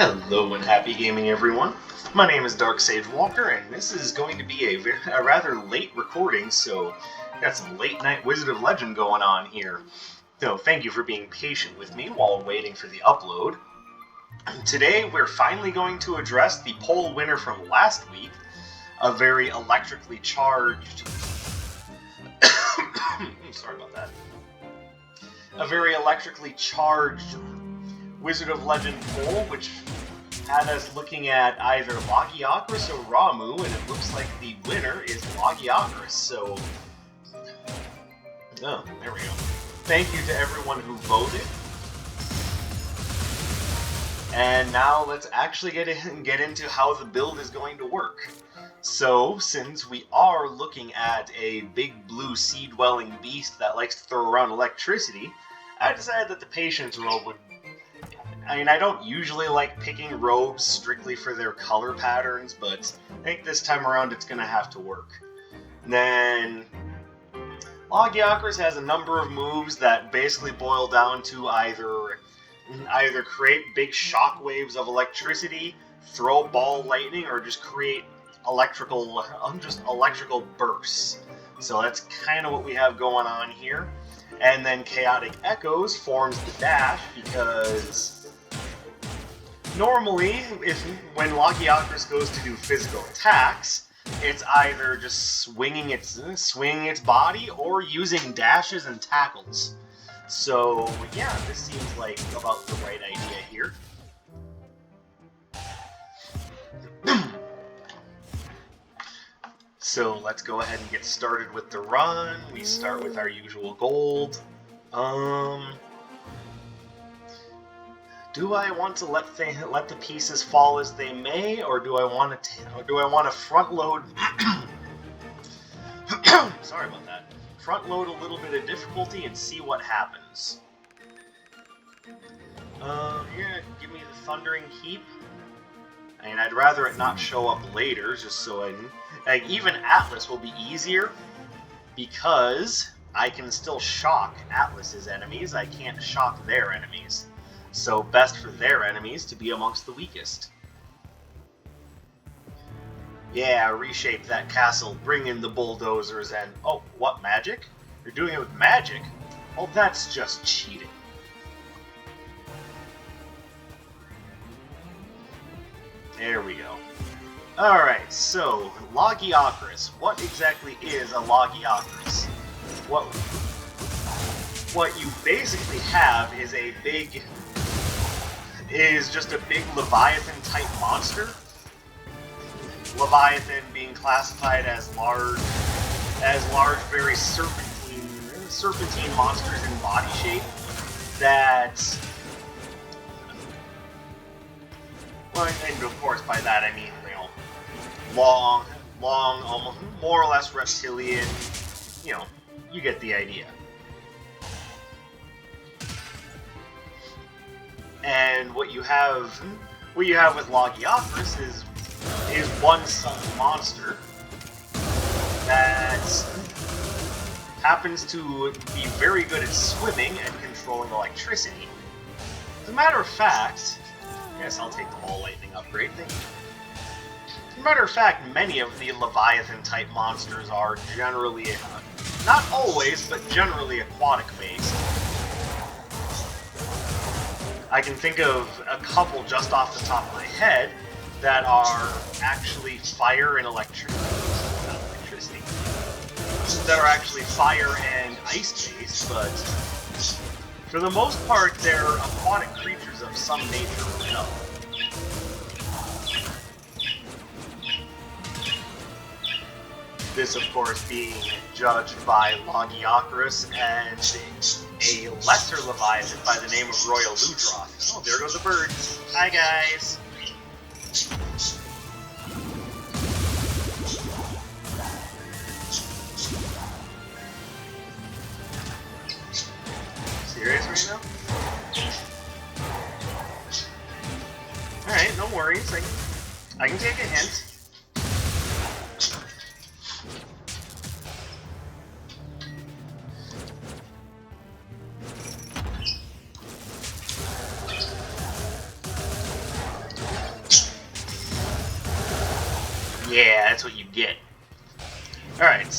Hello and happy gaming, everyone. My name is Dark Sage Walker, and this is going to be a rather late recording, so got some late night Wizard of Legend going on here. So thank you for being patient with me while waiting for the upload. Today we're finally going to address the poll winner from last week, a very electrically charged... sorry about that. A very electrically charged Wizard of Legend poll, which had us looking at either Logiacrus or Ramu, and it looks like the winner is Lagiacrus, so... Oh, there we go. Thank you to everyone who voted. And now let's actually get into how the build is going to work. So, since we are looking at a big blue sea-dwelling beast that likes to throw around electricity, I decided that the Patience robe would... I mean, I don't usually like picking robes strictly for their color patterns, but I think this time around it's going to have to work. And then, Logiacrus has a number of moves that basically boil down to either create big shock waves of electricity, throw ball lightning, or just create electrical bursts. So that's kind of what we have going on here. And then Chaotic Echoes forms the dash because normally, when Lagiacrus goes to do physical attacks, it's either just swinging its body or using dashes and tackles. So yeah, this seems like about the right idea here. So let's go ahead and get started with the run. We start with our usual gold. Do I want to let the pieces fall as they may, or do I want to front load? Sorry about that. Front load a little bit of difficulty and see what happens. You're gonna give me the Thundering Heap. And I'd rather it not show up later, just so even Atlas will be easier, because I can still shock Atlas's enemies, I can't shock their enemies. So best for their enemies to be amongst the weakest. Yeah, reshape that castle, bring in the bulldozers, and... Oh, what, magic? You're doing it with magic? Well, that's just cheating. There we go. Alright, so, Lagiacrus. What exactly is a Lagiacrus? What you basically have is just a big Leviathan-type monster. Leviathan being classified as large, very serpentine monsters in body shape that... Well, and of course, by that I mean, long, almost more or less reptilian. You get the idea. And what you have with Lagiacrus is one such monster that happens to be very good at swimming and controlling electricity. As a matter of fact, yes, I'll take the ball lightning upgrade, thank you. As a matter of fact, many of the Leviathan-type monsters are generally, not always, but generally aquatic-based. I can think of a couple just off the top of my head that are actually fire and that are actually fire and ice-based, but for the most part, they're aquatic creatures of some nature or another. This, of course, being judged by Logiacarus and a lesser Leviathan by the name of Royal Ludroth. Oh, there goes a bird. Hi, guys. Serious right now? Alright, no worries. I can take a hint. Yeah, that's what you get. Alright.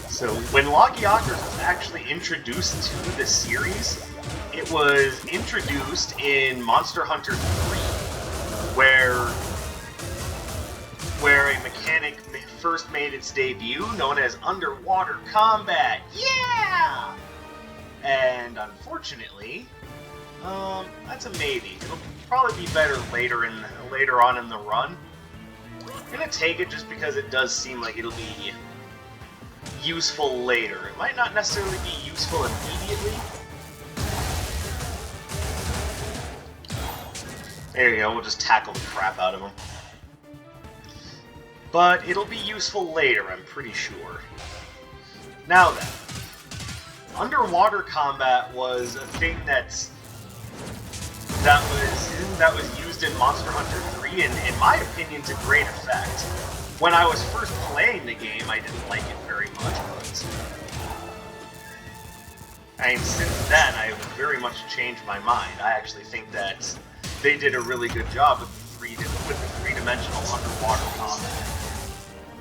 So, when Logiacrus was actually introduced to the series, it was introduced in Monster Hunter 3, where a mechanic first made its debut, known as underwater combat. Yeah! And unfortunately, that's a maybe. It'll probably be better later on in the run. I'm gonna take it just because it does seem like it'll be useful later. It might not necessarily be useful immediately. There you go, we'll just tackle the crap out of them. But it'll be useful later, I'm pretty sure. Now then, underwater combat was a thing that was used in Monster Hunter 3, and in my opinion, to great effect. When I was first playing the game, I didn't like it very much, but I mean, since then, I've very much changed my mind. I actually think that they did a really good job with the three-dimensional underwater combat.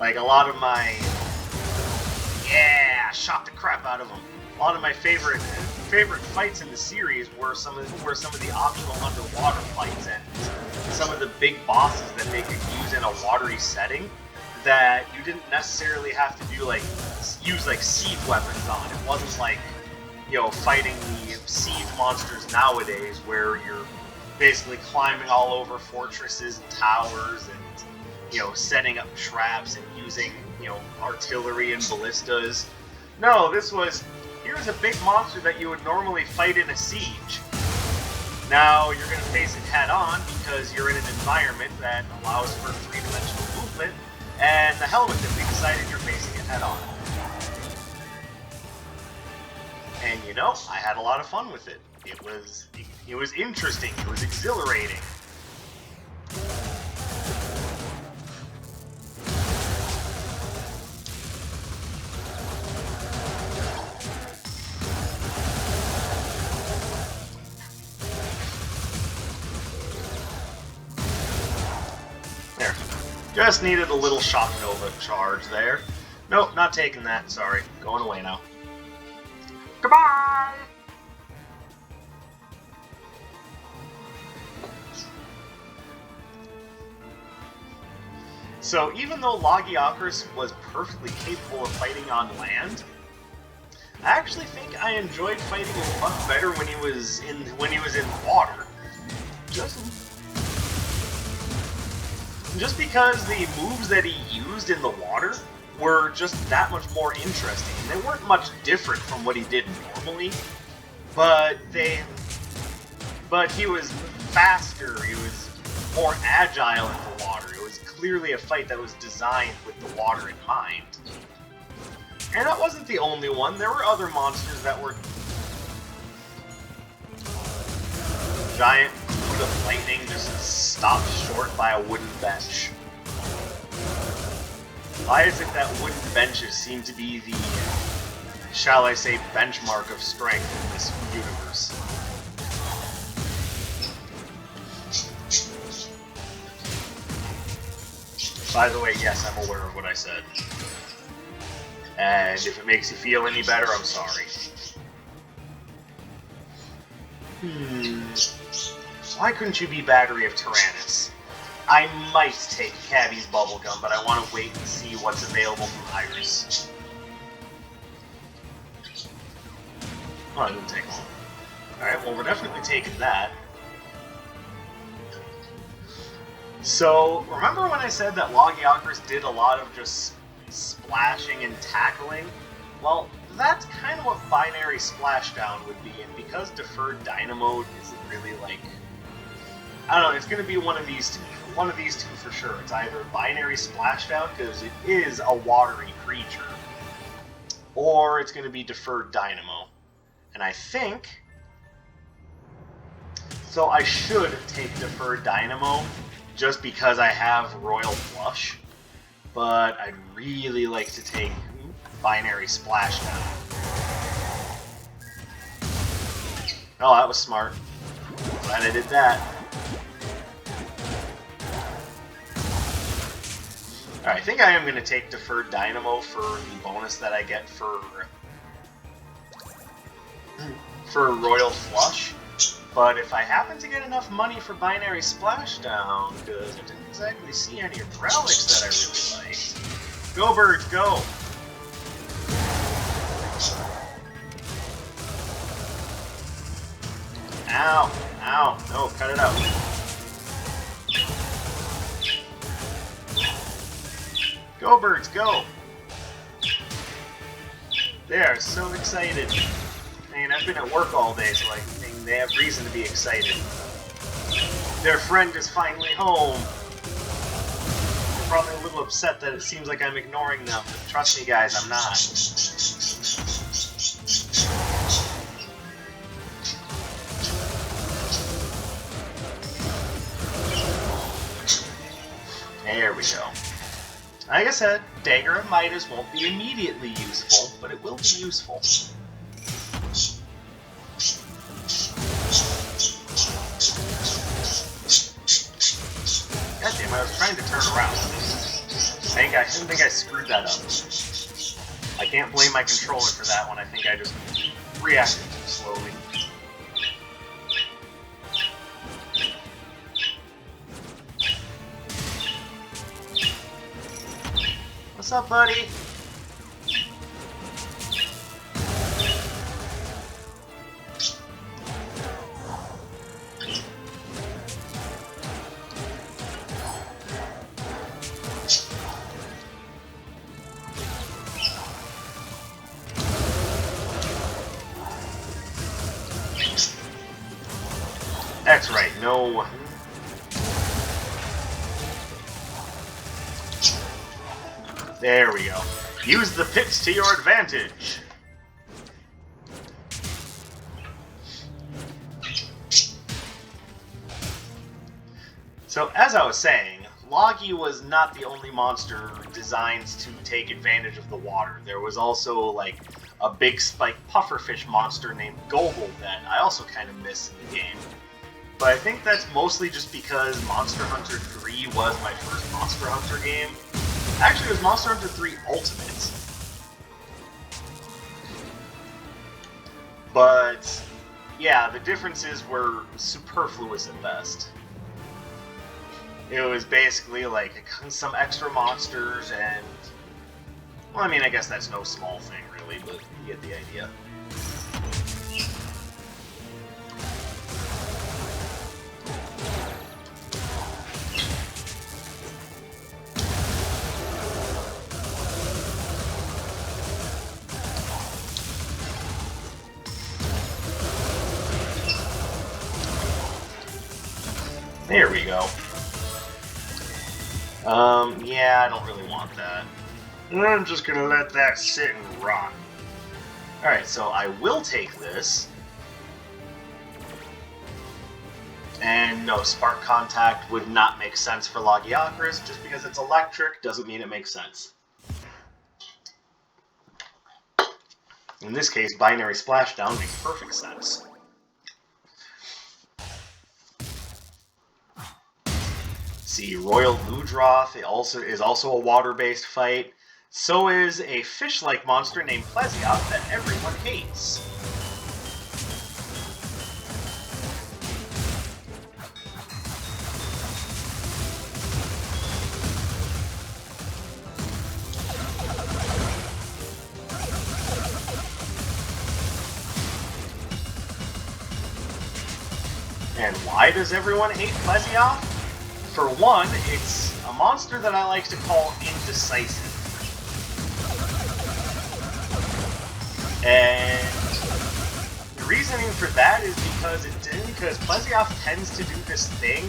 Like, a lot of my... Yeah! Shot the crap out of them. A lot of my favorite fights in the series were some of the optional underwater fights and some of the big bosses that they could use in a watery setting that you didn't necessarily have to do use siege weapons on. It wasn't like, you know, fighting the siege monsters nowadays where you're basically climbing all over fortresses and towers and, you know, setting up traps and using, you know, artillery and ballistas. No, this was, here's a big monster that you would normally fight in a siege. Now you're going to face it head on because you're in an environment that allows for three-dimensional movement, and the hell with it, we decided you're facing it head on. And you know, I had a lot of fun with it. It was interesting, it was exhilarating. There. Just needed a little Shock Nova charge there. Nope, not taking that, sorry. Going away now. Goodbye! So even though Lagiacrus was perfectly capable of fighting on land, I actually think I enjoyed fighting him much better when he was in water. Just because the moves that he used in the water were just that much more interesting. They weren't much different from what he did normally, but he was faster, he was more agile in the water. It was clearly a fight that was designed with the water in mind. And that wasn't the only one. There were other monsters that were giant boot of lightning just stopped short by a wooden bench. Why is it that wooden benches seem to be the, shall I say, benchmark of strength in this universe? By the way, yes, I'm aware of what I said. And if it makes you feel any better, I'm sorry. Why couldn't you be Battery of Tyrannus? I might take Cabby's Bubblegum, but I want to wait and see what's available from Iris. Oh, it didn't take long. Alright, well, we're definitely taking that. So, remember when I said that Logiacrus did a lot of just splashing and tackling? Well, that's kind of what Binary Splashdown would be, and because Deferred Dynamo isn't really like... I don't know, it's going to be one of these two. One of these two for sure. It's either Binary Splashdown, because it is a watery creature, or it's going to be Deferred Dynamo. And I think... So I should take Deferred Dynamo, just because I have Royal Flush, but I'd really like to take Binary Splashdown. Oh, that was smart. Glad I did that. Alright, I think I am going to take Deferred Dynamo for the bonus that I get for Royal Flush. But if I happen to get enough money for Binary Splashdown, because I didn't exactly see any relics that I really liked. Go, birds, go! Ow! Ow! No, cut it out. Go, birds, go! They are so excited. I mean, I've been at work all day, so I think they have reason to be excited. Their friend is finally home. They're probably a little upset that it seems like I'm ignoring them, but trust me, guys, I'm not. There we go. Like I said, Dagger of Midas won't be immediately useful, but it will be useful. God damn, I was trying to turn around. I didn't think I screwed that up. I can't blame my controller for that one. I think I just reacted too slowly. What's up, buddy? That's right, no. There we go. Use the pits to your advantage. So, as I was saying, Logi was not the only monster designed to take advantage of the water. There was also, like, a big spike pufferfish monster named Gogol that I also kind of miss in the game. But I think that's mostly just because Monster Hunter 3 was my first Monster Hunter game. Actually, it was Monster Hunter 3 Ultimate. But, yeah, the differences were superfluous at best. It was basically like some extra monsters and... Well, I mean, I guess that's no small thing, really, but you get the idea. There we go. Yeah, I don't really want that. I'm just gonna let that sit and rot. Alright, so I will take this. And no, Spark Contact would not make sense for Lagiacrus. Just because it's electric doesn't mean it makes sense. In this case, Binary Splashdown makes perfect sense. See, Royal Ludroth is also a water-based fight. So is a fish-like monster named Plesioth that everyone hates. And why does everyone hate Plesioth? For one, it's a monster that I like to call indecisive. And the reasoning for that is because Plesioth tends to do this thing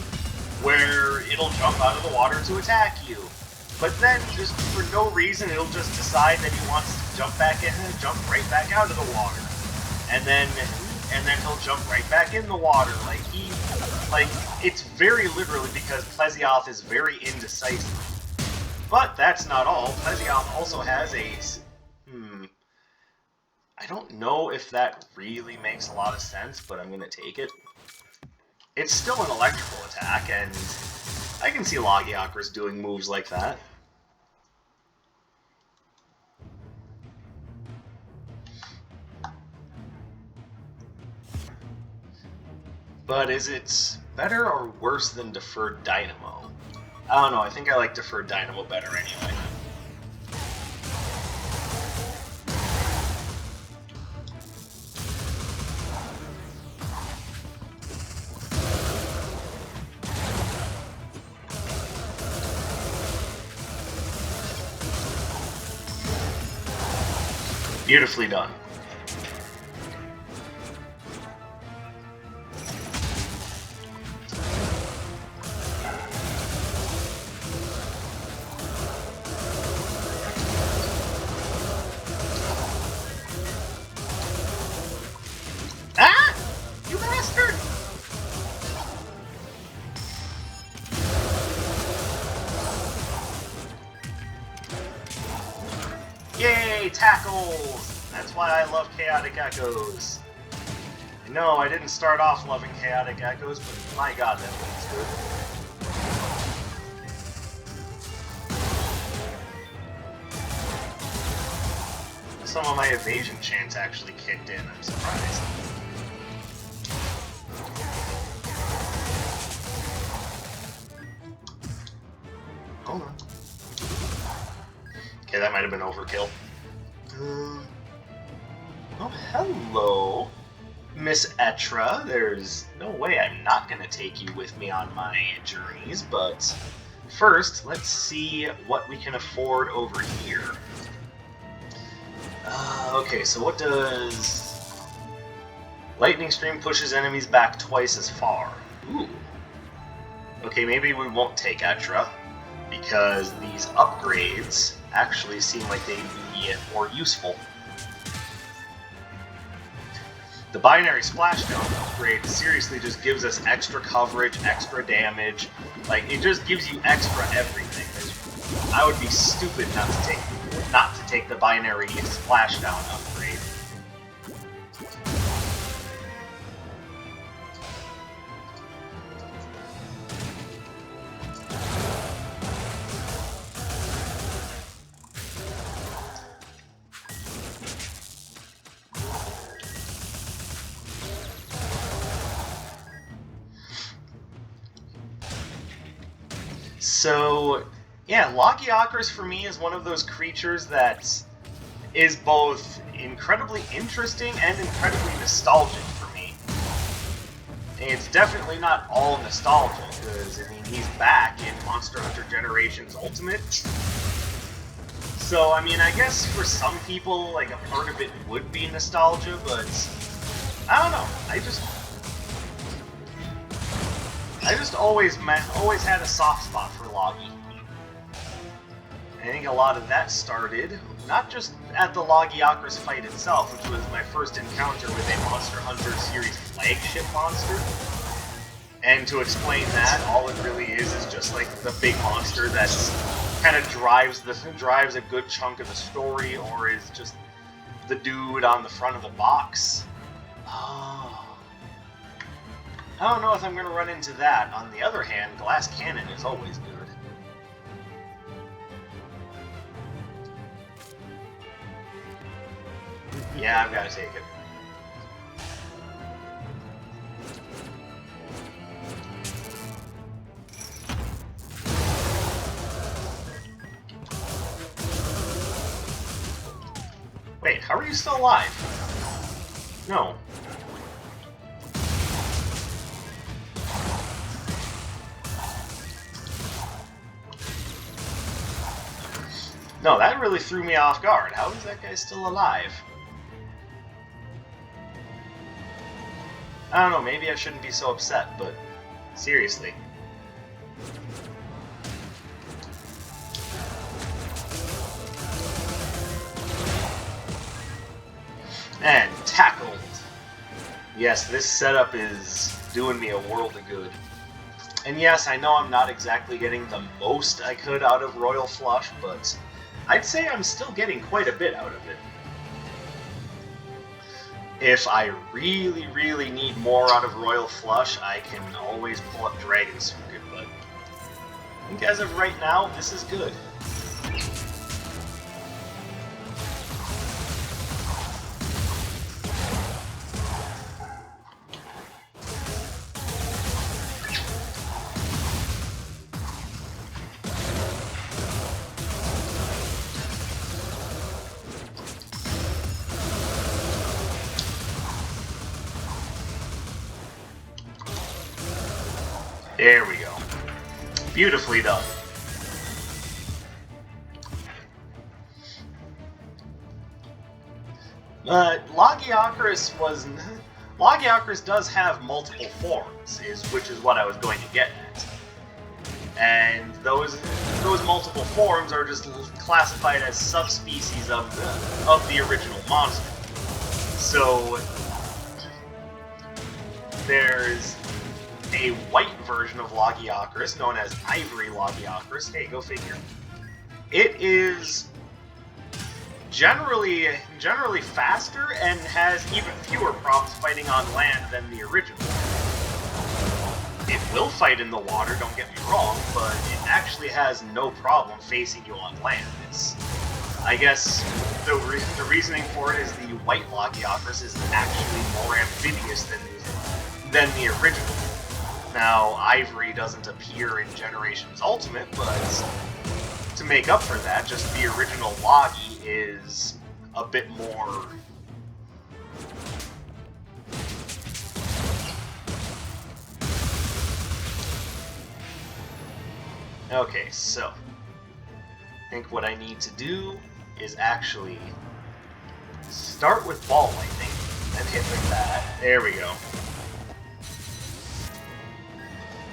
where it'll jump out of the water to attack you. But then, just for no reason, it'll just decide that he wants to jump back in and jump right back out of the water. And then he'll jump right back in the water. It's very literally because Plesioth is very indecisive. But that's not all. Plesioth also has a... I don't know if that really makes a lot of sense, but I'm gonna take it. It's still an electrical attack, and I can see Logiacrus doing moves like that. But is it better or worse than Deferred Dynamo? I don't know, I think I like Deferred Dynamo better anyway. Beautifully done. Ah! You bastard! Yay, tackles! That's why I love chaotic echoes. No, I didn't start off loving chaotic echoes, but my god, that one's good. Some of my evasion chants actually kicked in, I'm surprised. Hold on. Okay, that might have been overkill. Oh, hello, Miss Etra. There's no way I'm not going to take you with me on my journeys, but first, let's see what we can afford over here. Okay, so what does... Lightning Stream pushes enemies back twice as far. Ooh. Okay, maybe we won't take Etra, because these upgrades actually seem like they'd be more useful. The binary splashdown upgrade seriously just gives us extra coverage, extra damage. Like, it just gives you extra everything. I would be stupid not to take the binary splashdown upgrade. So, yeah, Logiacrus for me is one of those creatures that is both incredibly interesting and incredibly nostalgic for me. And it's definitely not all nostalgia, because, I mean, he's back in Monster Hunter Generations Ultimate. So, I mean, I guess for some people, like, a part of it would be nostalgia, but I don't know. I just always had a soft spot for Logi. I think a lot of that started not just at the Logiacrus fight itself, which was my first encounter with a Monster Hunter series flagship monster. And to explain that, all it really is just like the big monster that kind of drives a good chunk of the story, or is just the dude on the front of the box. I don't know if I'm going to run into that. On the other hand, Glass Cannon is always good. Yeah, I've got to take it. Wait, how are you still alive? No. No, that really threw me off guard. How is that guy still alive? I don't know, maybe I shouldn't be so upset, but seriously. And tackled. Yes, this setup is doing me a world of good. And yes, I know I'm not exactly getting the most I could out of Royal Flush, but I'd say I'm still getting quite a bit out of it. If I really, really need more out of Royal Flush, I can always pull up Dragon Circuit, but I think as of right now, this is good. There we go. Beautifully done. Logiacrus does have multiple forms, which is what I was going to get at. And those multiple forms are just classified as subspecies of the original monster. So there's a white version of Lagiacrus known as Ivory Lagiacrus. Hey, go figure. It is generally faster and has even fewer problems fighting on land than the original. It will fight in the water, don't get me wrong, but it actually has no problem facing you on land. I guess the reasoning for it is the white Lockyockers is actually more amphibious than the original. Now, Ivory doesn't appear in Generations Ultimate, but to make up for that, just the original Logi is a bit more... Okay, so I think what I need to do is actually start with Ball Lightning, then hit with that. There we go.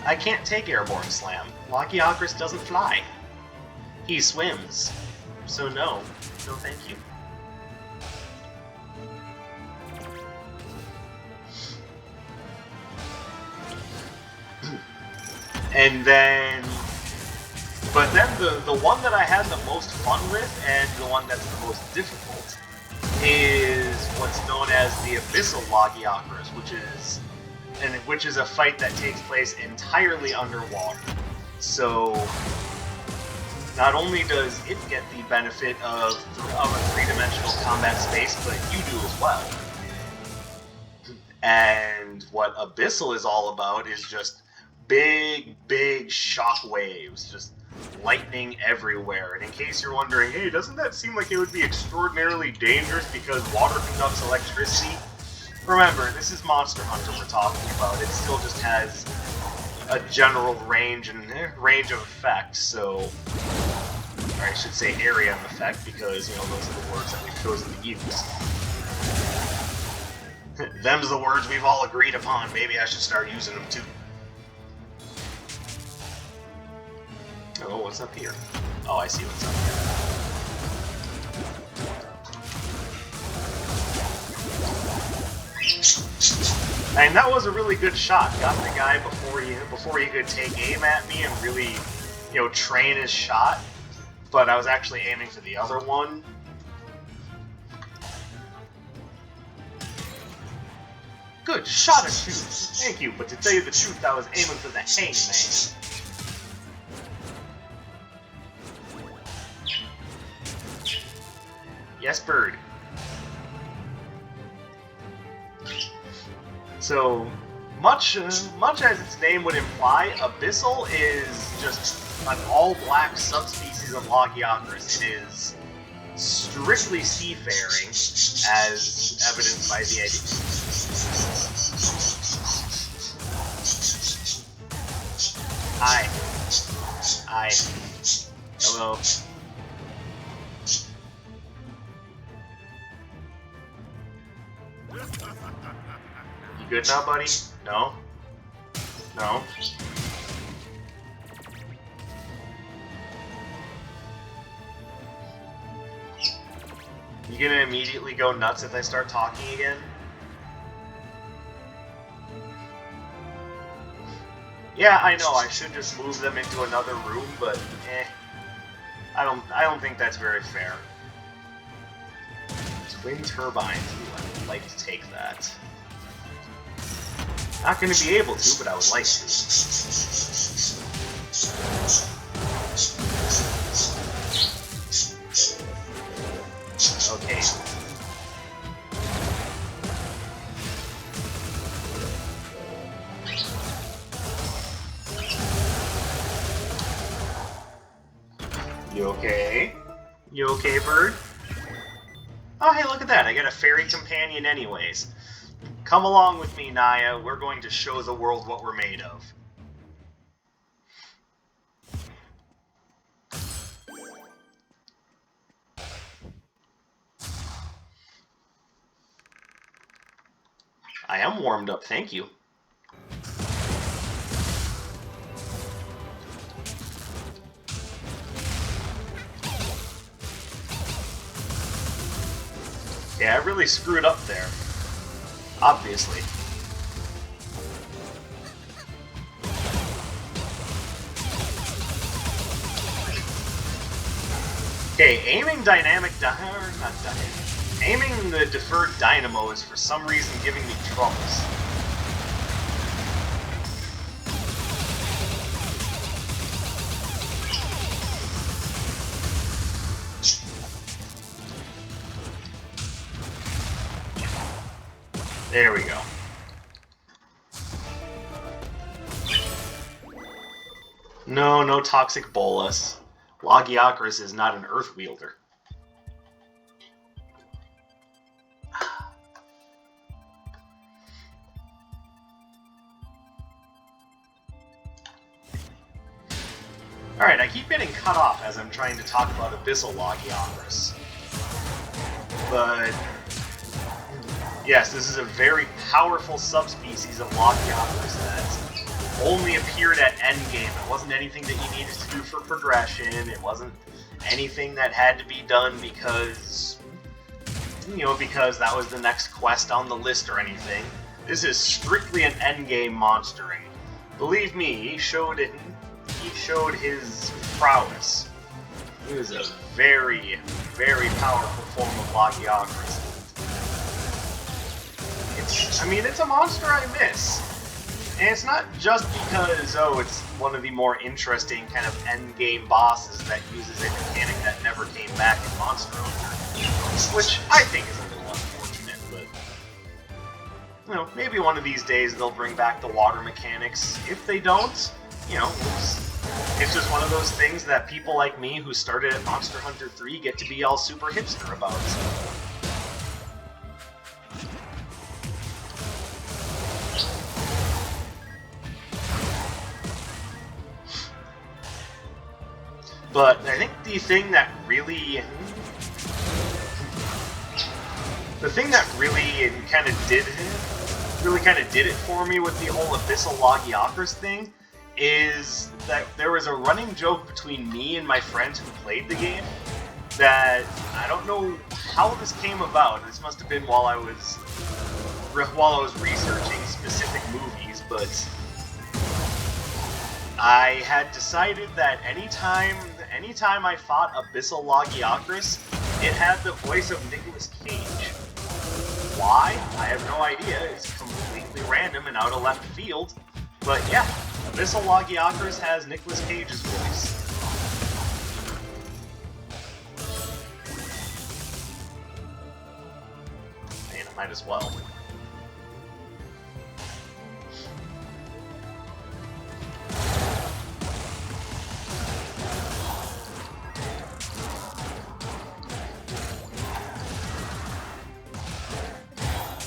I can't take Airborne Slam. Logiacrus doesn't fly. He swims. So no. No thank you. And then... But then the one that I had the most fun with, and the one that's the most difficult, is what's known as the Abyssal Lagyakras, which is a fight that takes place entirely underwater. So not only does it get the benefit of a three-dimensional combat space, but you do as well. And what Abyssal is all about is just big shock waves, just lightning everywhere. And in case you're wondering, hey, doesn't that seem like it would be extraordinarily dangerous because water conducts electricity? Remember, this is Monster Hunter we're talking about. It still just has a general range of effect, so... Or I should say area of effect, because, you know, those are the words that we've chosen to use. Them's the words we've all agreed upon. Maybe I should start using them too. Oh, what's up here? Oh, I see what's up here. And that was a really good shot. Got the guy before he could take aim at me and really, you know, train his shot. But I was actually aiming for the other one. Good shot and shoot. Thank you, but to tell you the truth, I was aiming for the hangman. Yes, bird. So, much as its name would imply, Abyssal is just an all-black subspecies of Logiacrus. It is strictly seafaring, as evidenced by the idea. Hi. Hello. You good now, buddy? No? No? You gonna immediately go nuts if I start talking again? Yeah, I know, I should just move them into another room, but I don't think that's very fair. Twin turbines. Ooh, I would like to take that. Not going to be able to, but I would like to. Okay. You okay? You okay, bird? Oh, hey, look at that. I got a fairy companion anyways. Come along with me, Naya. We're going to show the world what we're made of. I am warmed up, thank you. Yeah, I really screwed up there. Obviously. Okay, aiming aiming the deferred Dynamo is for some reason giving me troubles. There we go. No, no toxic bolus. Logiacrus is not an earth wielder. Alright, I keep getting cut off as I'm trying to talk about Abyssal Lagyakras. But yes, this is a very powerful subspecies of Lockyockers that only appeared at endgame. It wasn't anything that you needed to do for progression. It wasn't anything that had to be done because, you know, because that was the next quest on the list or anything. This is strictly an endgame monster, and believe me, he showed his prowess. He was a very, very powerful form of Lagiacrus. It's a monster I miss. And it's not just because, oh, it's one of the more interesting kind of endgame bosses that uses a mechanic that never came back in Monster Hunter. Which I think is a little unfortunate, but, you know, maybe one of these days they'll bring back the water mechanics. If they don't, you know, it's just one of those things that people like me who started at Monster Hunter 3 get to be all super hipster about. But I think the thing that really kind of did it for me with the whole Abyssal Lagyakras thing is that there was a running joke between me and my friends who played the game that I don't know how this came about. This must have been while I was researching specific movies, but I had decided that anytime I fought Abyssal Lagyakras, it had the voice of Nicolas Cage. Why? I have no idea. It's completely random and out of left field. But yeah, Abyssal Lagyakras has Nicolas Cage's voice. Man, I might as well.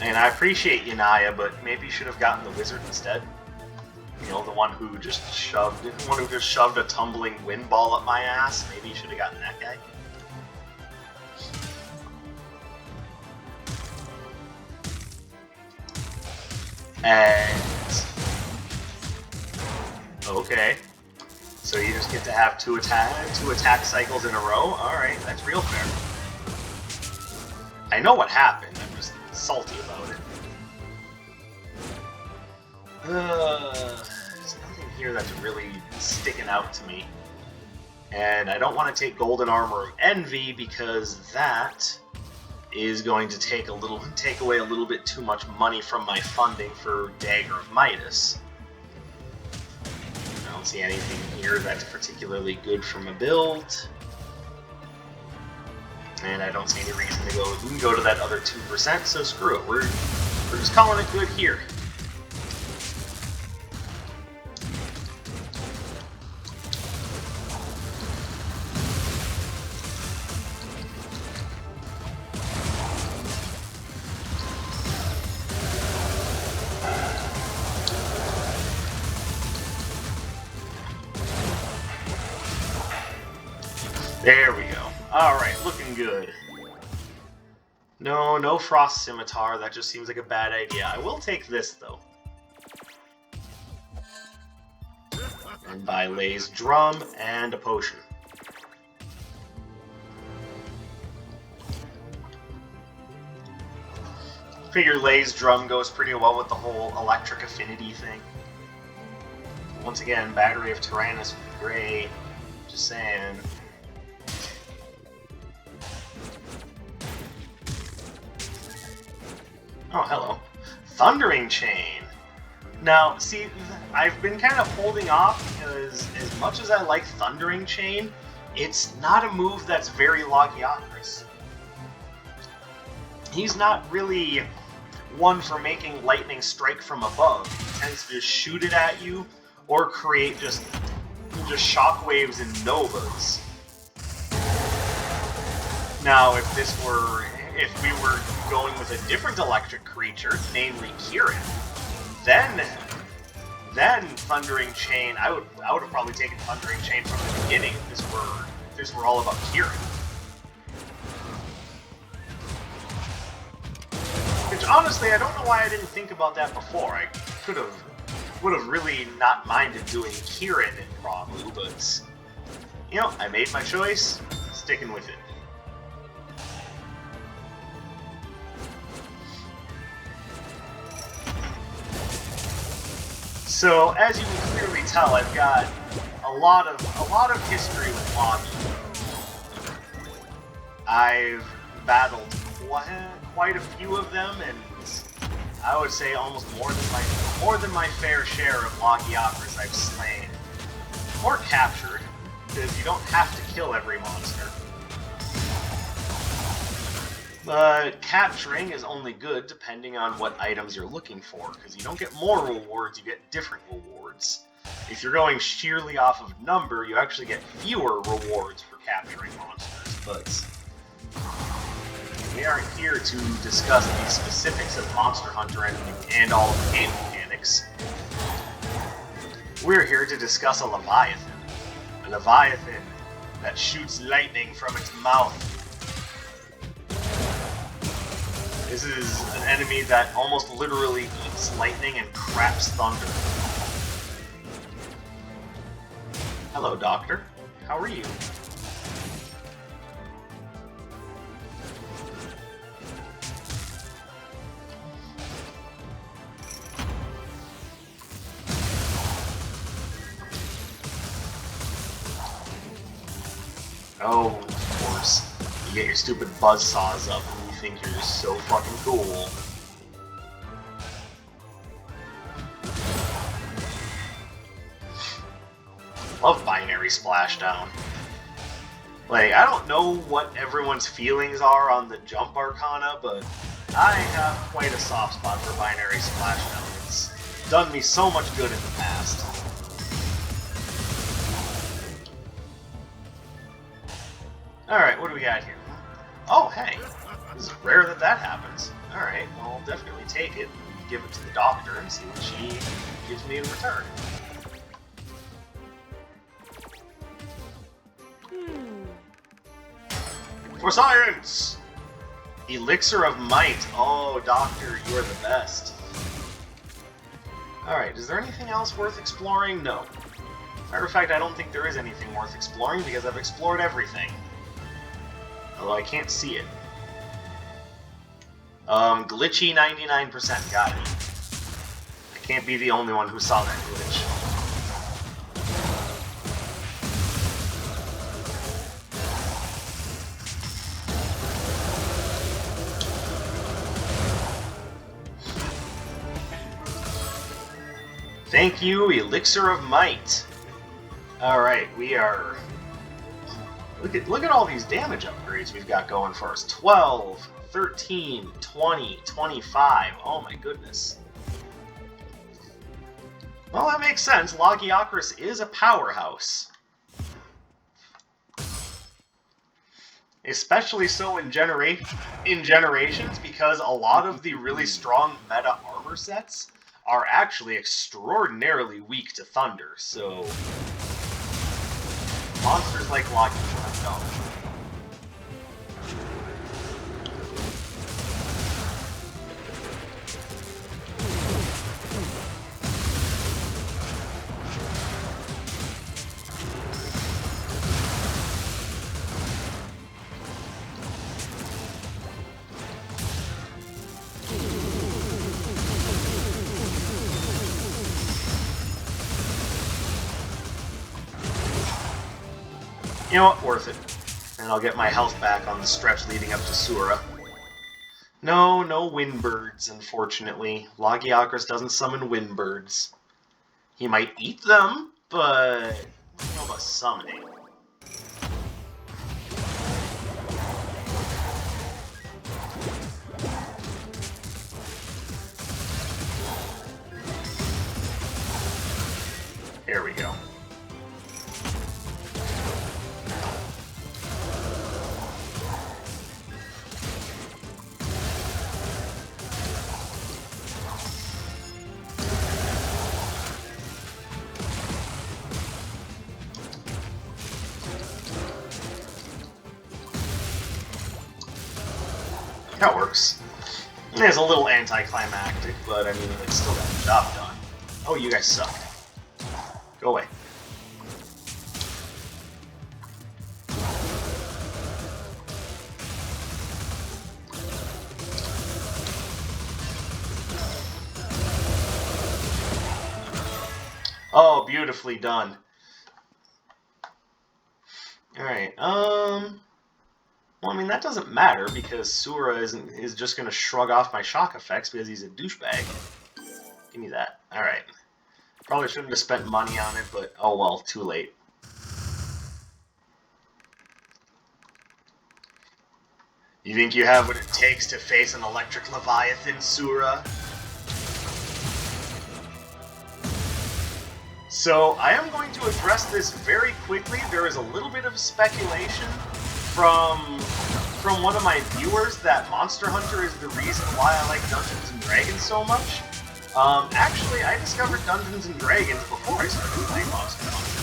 And I appreciate you, Naya, but maybe you should have gotten the wizard instead. You know, the one who just shoved a tumbling wind ball up my ass. Maybe you should have gotten that guy. And okay, so you just get to have two attack cycles in a row. All right, that's real fair. I know what happened. I'm just salty about it. There's nothing here that's really sticking out to me. And I don't want to take Golden Armor of Envy because that is going to take away a little bit too much money from my funding for Dagger of Midas. I don't see anything here that's particularly good from a build. And I don't see any reason to go. We can go to that other 2%, so screw it. We're just calling it good here. There we go. Alright, looking good. No, no Frost Scimitar. That just seems like a bad idea. I will take this, though. And buy Lay's Drum and a potion. Figure Lay's Drum goes pretty well with the whole electric affinity thing. Once again, Battery of Tyrannus would be great. Just saying. Oh, hello. Thundering Chain. Now, see, I've been kind of holding off because as much as I like Thundering Chain, it's not a move that's very Logiacrus. He's not really one for making lightning strike from above. He tends to just shoot it at you or create just shockwaves and novas. Now, if we were going with a different electric creature, namely Kieran, then Thundering Chain, I would have probably taken Thundering Chain from the beginning if this were all about Kieran. Which honestly, I don't know why I didn't think about that before. I would have really not minded doing Kieran in Pramu, but you know, I made my choice, sticking with it. So, as you can clearly tell, I've got a lot of history with Logi. I've battled quite a few of them, and I would say almost more than my fair share of Logiacrus I've slain or captured, because you don't have to kill every monster. But capturing is only good depending on what items you're looking for, because you don't get more rewards, you get different rewards. If you're going sheerly off of number, you actually get fewer rewards for capturing monsters, but we aren't here to discuss the specifics of Monster Hunter and all of the game mechanics. We're here to discuss a leviathan. A leviathan that shoots lightning from its mouth. This is an enemy that almost literally eats lightning and craps thunder. Hello, Doctor. How are you? Oh, of course. You get your stupid buzzsaws up and you think you're just so fucking cool. Love binary splashdown. Like, I don't know what everyone's feelings are on the jump arcana, but I have quite a soft spot for binary splashdown. It's done me so much good in the past. Alright, what do we got here? Oh, hey! This is rare that happens. Alright, well, I'll definitely take it and give it to the doctor and see what she gives me in return. For science! Elixir of Might. Oh, Doctor, you are the best. Alright, is there anything else worth exploring? No. Matter of fact, I don't think there is anything worth exploring because I've explored everything. Although I can't see it. Glitchy 99%, got it. I can't be the only one who saw that glitch. Thank you, Elixir of Might. Alright, we are... Look at all these damage upgrades we've got going for us. 12, 13, 20, 25. Oh my goodness. Well, that makes sense. Lagiacrus is a powerhouse. Especially so in generations, because a lot of the really strong meta armor sets are actually extraordinarily weak to thunder, so... monsters like Lockyockers don't. You know what? Worth it. And I'll get my health back on the stretch leading up to Sura. No, no windbirds, unfortunately. Lagiacrus doesn't summon windbirds. He might eat them, but I don't know about summoning. There we go. That works. It's a little anticlimactic, but I mean, it still got the job done. Oh, you guys suck. Go away. Oh, beautifully done. Alright, well, I mean, that doesn't matter, because Sura is just going to shrug off my shock effects because he's a douchebag. Give me that. Alright. Probably shouldn't have spent money on it, but oh well, too late. You think you have what it takes to face an electric leviathan, Sura? So, I am going to address this very quickly. There is a little bit of speculation from one of my viewers that Monster Hunter is the reason why I like Dungeons & Dragons so much. Actually, I discovered Dungeons & Dragons before I started playing Monster Hunter.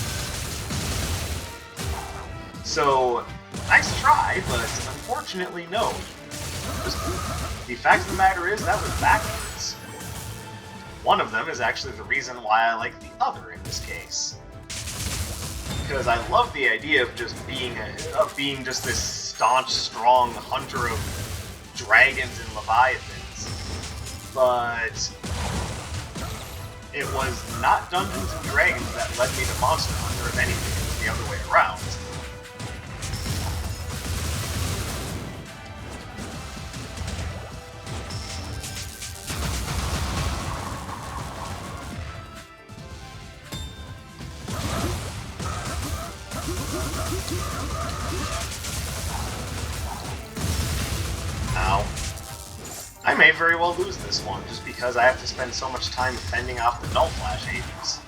So, nice try, but unfortunately, no. The fact of the matter is, that was backwards. One of them is actually the reason why I like the other in this case. Because I love the idea of just being just this staunch, strong hunter of dragons and leviathans. But it was not Dungeons & Dragons that led me to Monster Hunter. If anything, it was the other way around. Ow. I may very well lose this one, just because I have to spend so much time fending off the Null Flash agents.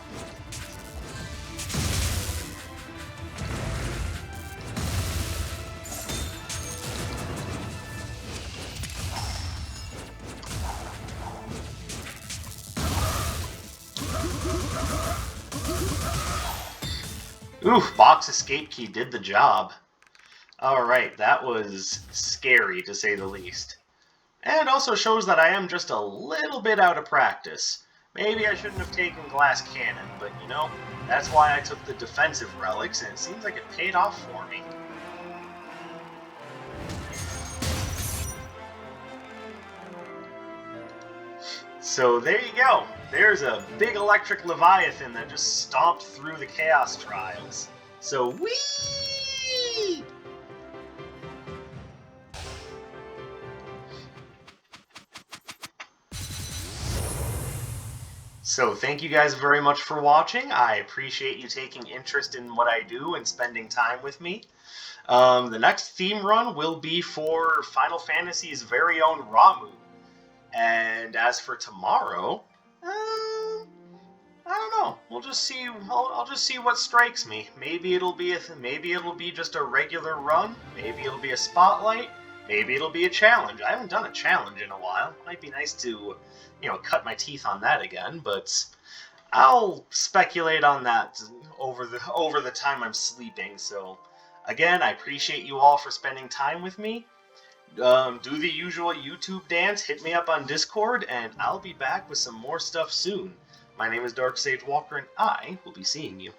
Oof, box escape key did the job. Alright, that was scary to say the least. And also shows that I am just a little bit out of practice. Maybe I shouldn't have taken Glass Cannon, but you know, that's why I took the defensive relics, and it seems like it paid off for me. So there you go. There's a big electric leviathan that just stomped through the Chaos Trials. So whee! So thank you guys very much for watching. I appreciate you taking interest in what I do and spending time with me. The next theme run will be for Final Fantasy's very own Ramuh. And as for tomorrow, I don't know. We'll just see. I'll just see what strikes me. Maybe it'll be just a regular run. Maybe it'll be a spotlight. Maybe it'll be a challenge. I haven't done a challenge in a while. Might be nice to, you know, cut my teeth on that again. But I'll speculate on that over the time I'm sleeping. So again, I appreciate you all for spending time with me. Do the usual YouTube dance, hit me up on Discord, and I'll be back with some more stuff soon. My name is Dark Sage Walker, and I will be seeing you.